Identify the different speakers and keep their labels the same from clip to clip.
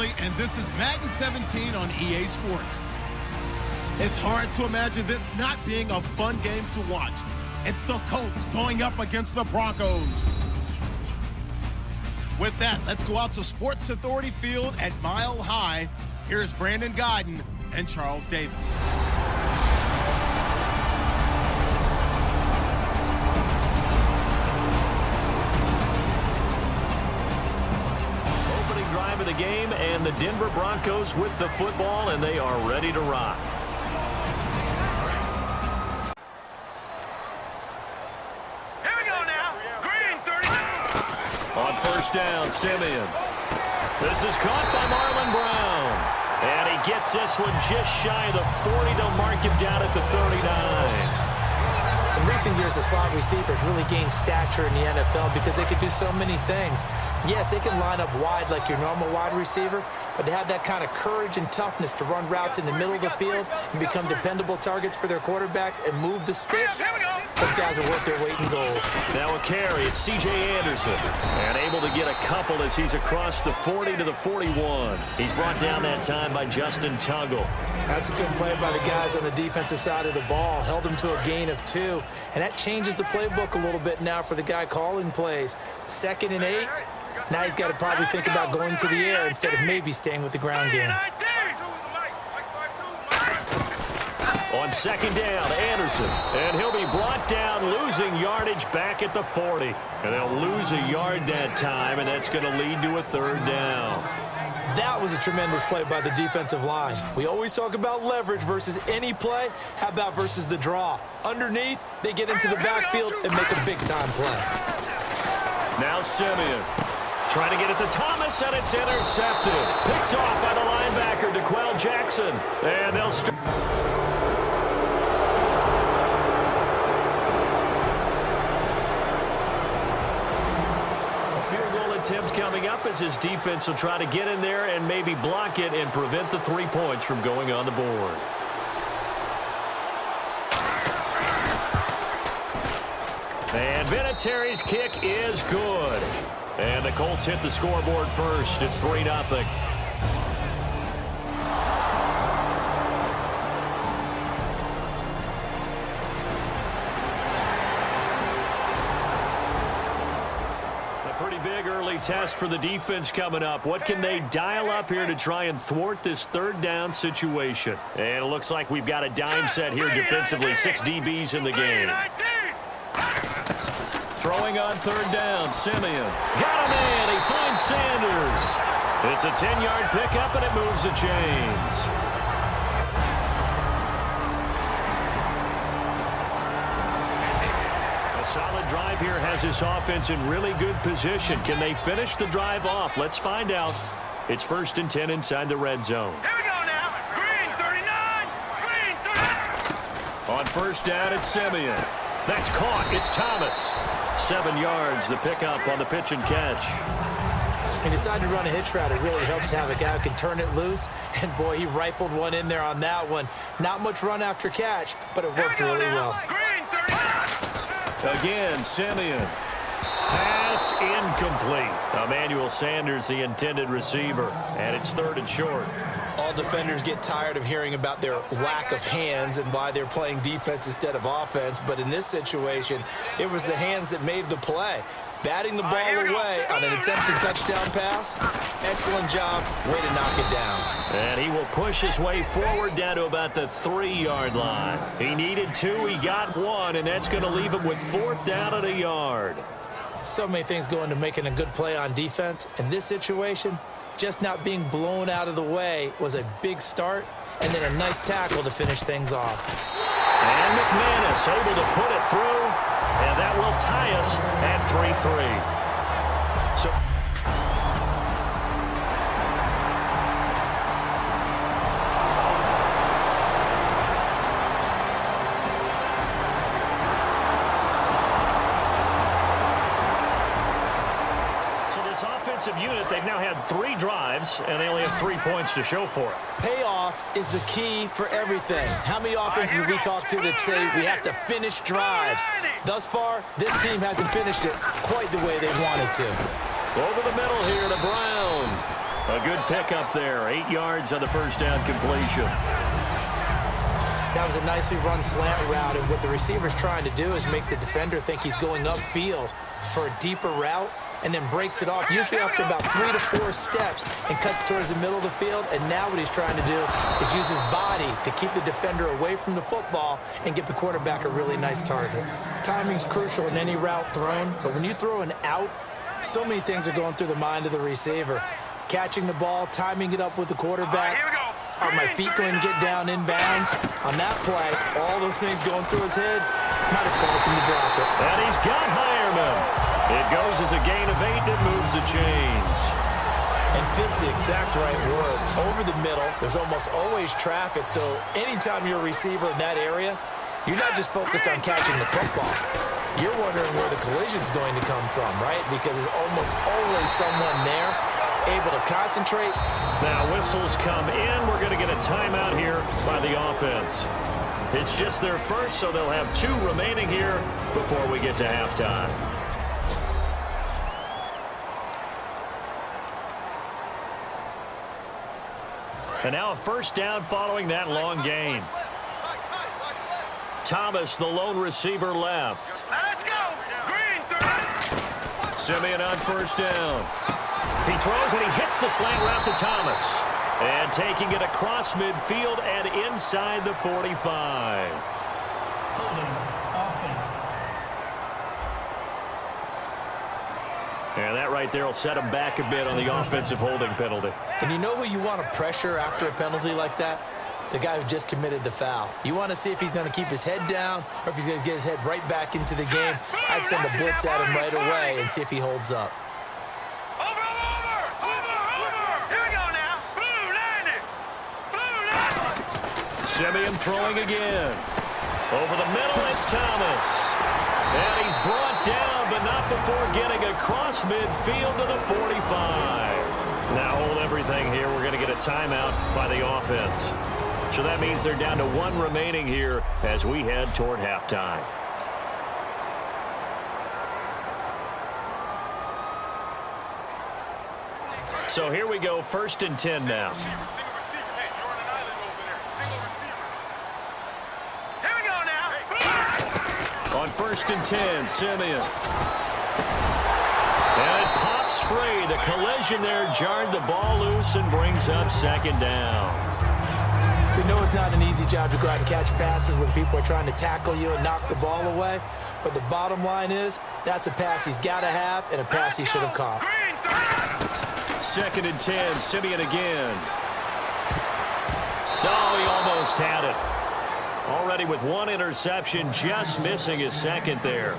Speaker 1: Stanley, and this is Madden 17 on EA Sports. It's hard to imagine this not being a fun game to watch. It's the Colts going up against the Broncos. With that, let's go out to Sports Authority Field at Mile High. Here's Brandon Guyton and Charles Davis.
Speaker 2: Opening drive of the game, and the Denver Broncos with the football, and they are ready to rock. On first down, Simeon. This is caught by Marlon Brown. And he gets this one just shy of the 40. They'll mark him down at the 39.
Speaker 3: In recent years, the slot receivers really gained stature in the NFL because they could do so many things. Yes, they can line up wide like your normal wide receiver, but to have that kind of courage and toughness to run routes in the middle of the field and become dependable targets for their quarterbacks and move the sticks, those guys are worth their weight in gold.
Speaker 2: Now a carry, it's C.J. Anderson. And able to get a couple as he's across the 40 to the 41. He's brought down that time by Justin Tuggle.
Speaker 3: That's a good play by the guys on the defensive side of the ball. Held him to a gain of 2. And that changes the playbook a little bit now for the guy calling plays. 2nd and 8. Now he's got to probably think about going to the air instead of maybe staying with the ground game.
Speaker 2: On 2nd down, Anderson. And he'll be brought down, losing yardage back at the 40. And they'll lose a yard that time, and that's going to lead to a 3rd down.
Speaker 3: That was a tremendous play by the defensive line. We always talk about leverage versus any play. How about versus the draw? Underneath, they get into the backfield and make a big-time play.
Speaker 2: Now Simeon. Trying to get it to Thomas, and it's intercepted. Picked off by the linebacker, DeQuell Jackson. And they'll attempt coming up as his defense will try to get in there and maybe block it and prevent the 3 points from going on the board. And Vinatieri's kick is good. And the Colts hit the scoreboard first. It's 3-0. Test for the defense coming up. What can they dial up here to try and thwart this 3rd down situation? And it looks like we've got a dime set here defensively. 6 DBs in the game. Throwing on 3rd down, Simeon. Got a man. He finds Sanders. It's a 10-yard pickup, and it moves the chains. Solid drive here has this offense in really good position. Can they finish the drive off? Let's find out. It's 1st and 10 inside the red zone.
Speaker 4: Here we go now. Green 39. Green 39.
Speaker 2: On 1st down, it's Simeon. That's caught. It's Thomas. 7 yards, the pickup on the pitch and catch.
Speaker 3: He decided to run a hitch route. It really helps to have a guy who can turn it loose. And, boy, he rifled one in there on that one. Not much run after catch, but it worked really well.
Speaker 4: Green 39.
Speaker 2: Again, Simeon. Pass incomplete. Emmanuel Sanders, the intended receiver. And it's 3rd and short.
Speaker 3: All defenders get tired of hearing about their lack of hands and why they're playing defense instead of offense. But in this situation, it was the hands that made the play. Batting the ball away on an attempted touchdown pass. Excellent job. Way to knock it down.
Speaker 2: And he will push his way forward down to about the 3-yard line. He needed 2. He got 1, and that's going to leave him with 4th down at a yard.
Speaker 3: So many things go into making a good play on defense. In this situation, just not being blown out of the way was a big start, and then a nice tackle to finish things off.
Speaker 2: And McManus able to put it through, and that will tie us at 3-3. So this offensive unit, they've now had 3 drives, and they only have 3 points to show for it.
Speaker 3: Payoff is the key for everything. How many offenses have we talked to that say we have to finish drives? Thus far, this team hasn't finished it quite the way they wanted to.
Speaker 2: Over the middle here to Brown. A good pickup there. 8 yards on the first down completion.
Speaker 3: That was a nicely run slant route, and what the receiver's trying to do is make the defender think he's going upfield for a deeper route, and then breaks it off, usually after about 3 to 4 steps, and cuts towards the middle of the field. And now what he's trying to do is use his body to keep the defender away from the football and give the quarterback a really nice target. Timing's crucial in any route thrown, but when you throw an out, so many things are going through the mind of the receiver. Catching the ball, timing it up with the quarterback.
Speaker 4: Here we go.
Speaker 3: Are my feet going to get down in bounds? On that play, all those things going through his head, might have caused him to drop it.
Speaker 2: And he's got Hireman. It goes as a gain of 8, and it moves the chains.
Speaker 3: And fits the exact right word. Over the middle, there's almost always traffic, so anytime you're a receiver in that area, you're not just focused on catching the football. You're wondering where the collision's going to come from, right? Because there's almost always someone there able to concentrate.
Speaker 2: Now whistles come in. We're going to get a timeout here by the offense. It's just their first, so they'll have 2 remaining here before we get to halftime. And now a first down following that long gain. Thomas, the lone receiver, left.
Speaker 4: Let's go. Green, 30.
Speaker 2: Simeon on first down. He throws and he hits the slant route to Thomas. And taking it across midfield and inside the 45.
Speaker 3: Holding offense.
Speaker 2: And that right there will set him back a bit on the offensive holding penalty.
Speaker 3: And you know who you want to pressure after a penalty like that? The guy who just committed the foul. You want to see if he's going to keep his head down or if he's going to get his head right back into the game. I'd send a blitz at him right away and see if he holds up.
Speaker 4: Over. Here we go now. Blue landing. Blue landing.
Speaker 2: Simeon throwing again. Over the middle, it's Thomas. And he's brought down, but not before getting across midfield to the 45. Now hold everything here. We're going to get a timeout by the offense. So that means they're down to 1 remaining here as we head toward halftime. So here we go, 1st and 10 now.
Speaker 4: Here we go now.
Speaker 2: On 1st and 10, Simeon. And it pops free. The collision there jarred the ball loose and brings up 2nd down.
Speaker 3: We know it's not an easy job to go out and catch passes when people are trying to tackle you and knock the ball away. But the bottom line is, that's a pass he's got to have and a pass he should have caught.
Speaker 4: Green,
Speaker 2: 2nd and 10, Simeon again. Oh, he almost had it. Already with 1 interception, just missing his 2nd there.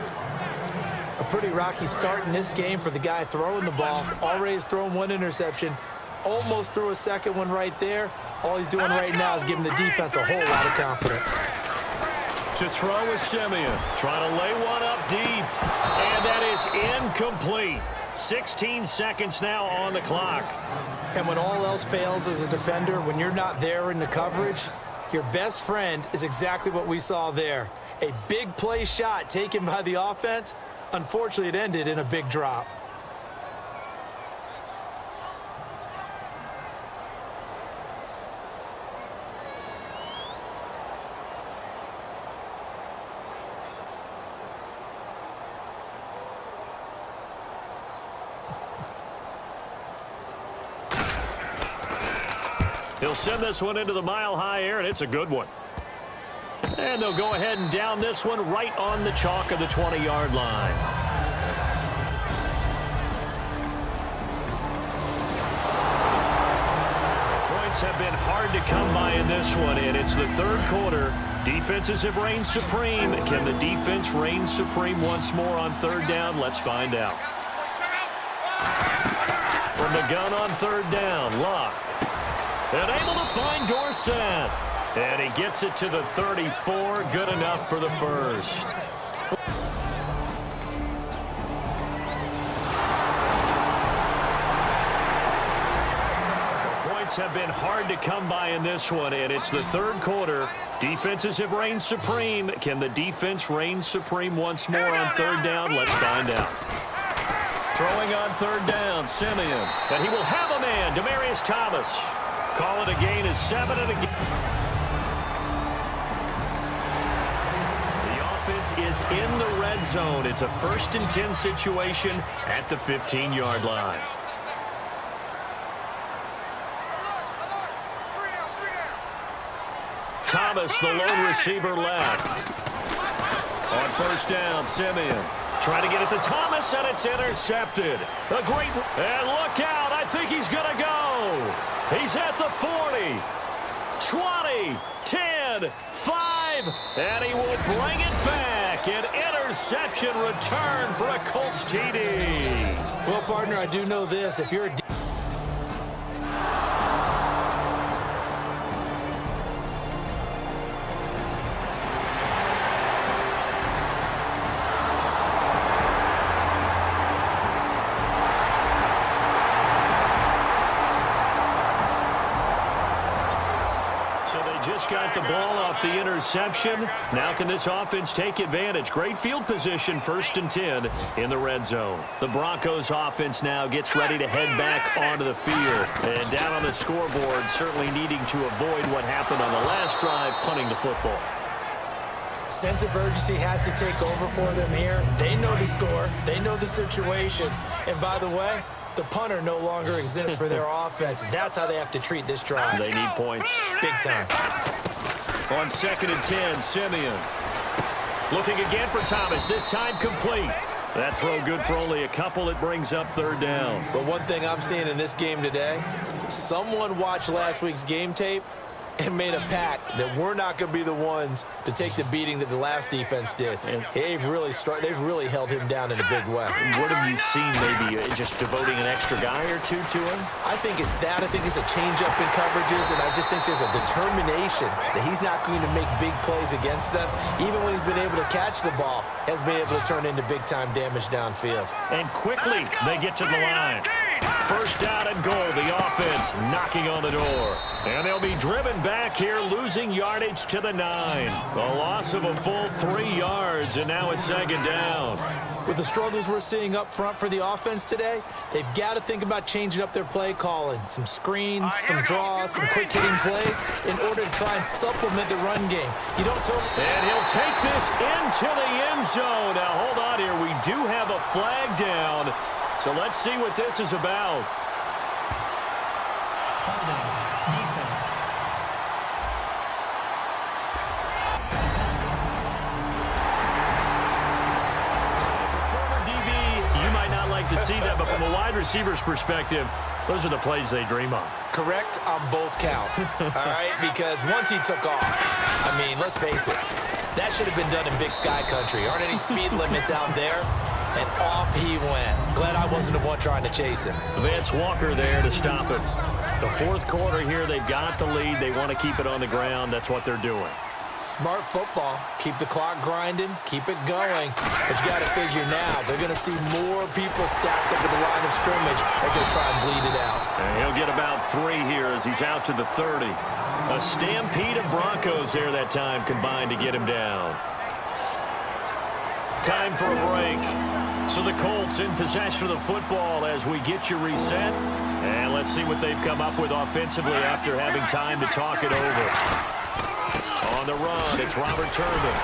Speaker 3: A pretty rocky start in this game for the guy throwing the ball. Already has thrown 1 interception. Almost threw a 2nd one right there. All he's doing right now is giving the defense a whole lot of confidence.
Speaker 2: To throw is Simeon. Trying to lay one up deep. And that is incomplete. 16 seconds now on the clock.
Speaker 3: And when all else fails as a defender, when you're not there in the coverage, your best friend is exactly what we saw there. A big play shot taken by the offense. Unfortunately, it ended in a big drop.
Speaker 2: He'll send this one into the mile-high air, and it's a good one. And they'll go ahead and down this one right on the chalk of the 20-yard line. Points have been hard to come by in this one, and it's the 3rd quarter. Defenses have reigned supreme. Can the defense reign supreme once more on 3rd down? Let's find out. From the gun on 3rd down, Locke. And able to find Dorsett. And he gets it to the 34. Good enough for the 1st. Points have been hard to come by in this one, and it's the 3rd quarter. Defenses have reigned supreme. Can the defense reign supreme once more on 3rd down? Let's find out. Throwing on third down, Simeon. And he will have a man, Demaryius Thomas. Call it a gain is 7 and a gain. The offense is in the red zone. It's a 1st and 10 situation at the 15-yard line. Thomas, the lone receiver, left. On first down, Simeon. Trying to get it to Thomas, and it's intercepted. A great, and look out, I think he's going to go. He's at the 40, 20, 10, 5, and he will bring it back. An interception return for a Colts TD.
Speaker 3: Well, partner, I do know this. If you're a
Speaker 2: just got the ball off the interception. Now can this offense take advantage? Great field position, 1st and 10 in the red zone. The Broncos offense now gets ready to head back onto the field. And down on the scoreboard, certainly needing to avoid what happened on the last drive, punting the football.
Speaker 3: sense of urgency has to take over for them here. They know the score. They know the situation. And by the way, the punter no longer exists for their offense. That's how they have to treat this drive.
Speaker 2: They need points.
Speaker 3: Big time.
Speaker 2: On 2nd and 10, Simeon. Looking again for Thomas, this time complete. That throw good for only a couple. It brings up 3rd down.
Speaker 3: But one thing I'm seeing in this game today, someone watched last week's game tape and made a pact that we're not going to be the ones to take the beating that the last defense did. They've really held him down in a big way.
Speaker 2: What have you seen, maybe just devoting an extra guy or two to him?
Speaker 3: I think it's that. I think it's a change-up in coverages, and I just think there's a determination that he's not going to make big plays against them. Even when he's been able to catch the ball, has been able to turn into big-time damage downfield.
Speaker 2: And quickly, they get to the line. 1st down and goal, the offense knocking on the door. And they'll be driven back here, losing yardage to the 9. A loss of a full 3 yards, and now it's 2nd down.
Speaker 3: With the struggles we're seeing up front for the offense today, they've got to think about changing up their play calling. Some screens, some draws, some quick-hitting plays in order to try and supplement the run game. You don't totally...
Speaker 2: And he'll take this into the end zone. Now, hold on here. We do have a flag down. So let's see what this is about.
Speaker 3: Holding. Defense.
Speaker 2: As a former DB, you might not like to see that, but from a wide receiver's perspective, those are the plays they dream of.
Speaker 3: Correct on both counts, all right? Because once he took off, I mean, let's face it, that should have been done in Big Sky Country. Aren't any speed limits out there? And off he went. Glad I wasn't the one trying to chase him.
Speaker 2: Vance Walker there to stop it. The 4th quarter here, they've got the lead. They want to keep it on the ground. That's what they're doing.
Speaker 3: Smart football. Keep the clock grinding. Keep it going. But you got to figure now, they're going to see more people stacked up at the line of scrimmage as they try and bleed it out.
Speaker 2: And he'll get about 3 here as he's out to the 30. A stampede of Broncos there that time combined to get him down. Time for a break. So the Colts in possession of the football as we get you reset. And let's see what they've come up with offensively after having time to talk it over. On the run, it's Robert Turbin.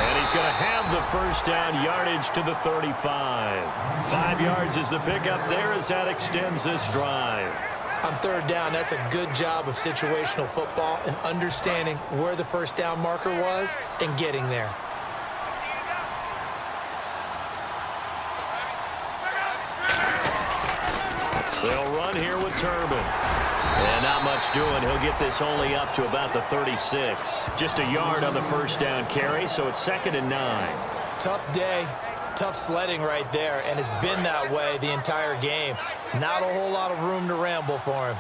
Speaker 2: And he's going to have the 1st down, yardage to the 35. 5 yards is the pickup there as that extends this drive.
Speaker 3: On 3rd down, that's a good job of situational football and understanding where the 1st down marker was and getting there.
Speaker 2: They'll run here with Turbin. And not much doing. He'll get this only up to about the 36. Just a yard on the 1st down carry, so it's 2nd and 9.
Speaker 3: Tough day. Tough sledding right there, and it's been that way the entire game. Not a whole lot of room to ramble for him.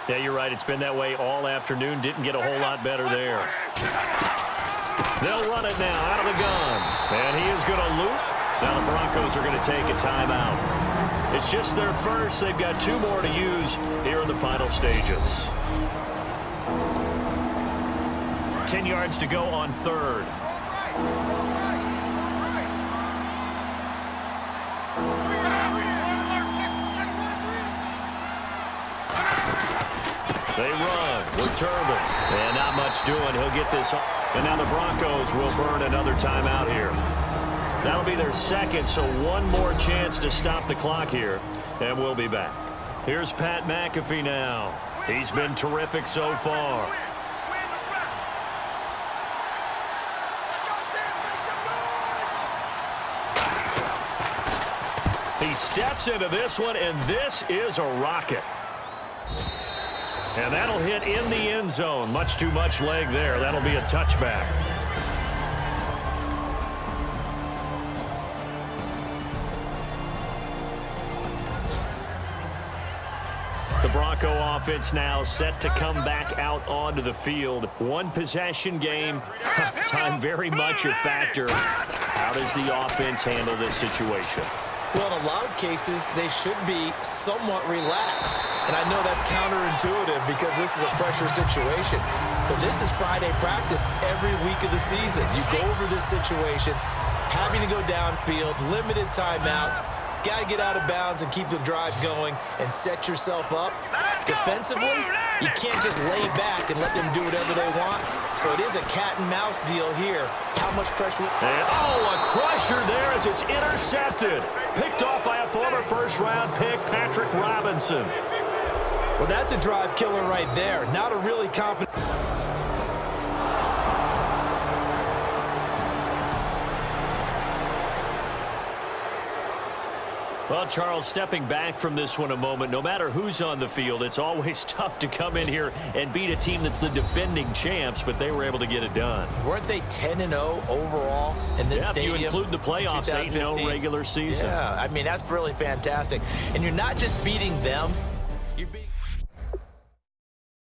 Speaker 2: Yeah, you're right. It's been that way all afternoon. Didn't get a whole lot better there. They'll run it now out of the gun. And he is going to loop. Now the Broncos are going to take a timeout. It's just their first. They've got 2 more to use here in the final stages. 10 yards to go on 3rd. They run. With Turbin. And not much doing. He'll get this. And now the Broncos will burn another timeout here. That'll be their second, so one more chance to stop the clock here. And we'll be back. Here's Pat McAfee now. He's been terrific so far. He steps into this one, and this is a rocket. And that'll hit in the end zone. Much too much leg there. That'll be a touchback. The Bronco offense now set to come back out onto the field. One possession game. Time very much a factor. How does the offense handle this situation?
Speaker 3: Well, in a lot of cases, they should be somewhat relaxed. And I know that's counterintuitive because this is a pressure situation. But this is Friday practice every week of the season. You go over this situation, having to go downfield, limited timeouts, got to get out of bounds and keep the drive going and set yourself up. Defensively, you can't just lay back and let them do whatever they want. So it is a cat and mouse deal here. How much pressure?
Speaker 2: And, a crusher there as it's intercepted. Picked off by a former first-round pick, Patrick Robinson.
Speaker 3: Well, that's a drive killer right there. Not a really confident.
Speaker 2: Well, Charles, stepping back from this one a moment, no matter who's on the field, it's always tough to come in here and beat a team that's the defending champs, but they were able to get it done.
Speaker 3: Weren't they 10-0 overall in this stadium?
Speaker 2: If you include the playoffs, 8-0 regular season.
Speaker 3: Yeah, I mean, that's really fantastic. And you're not just beating them,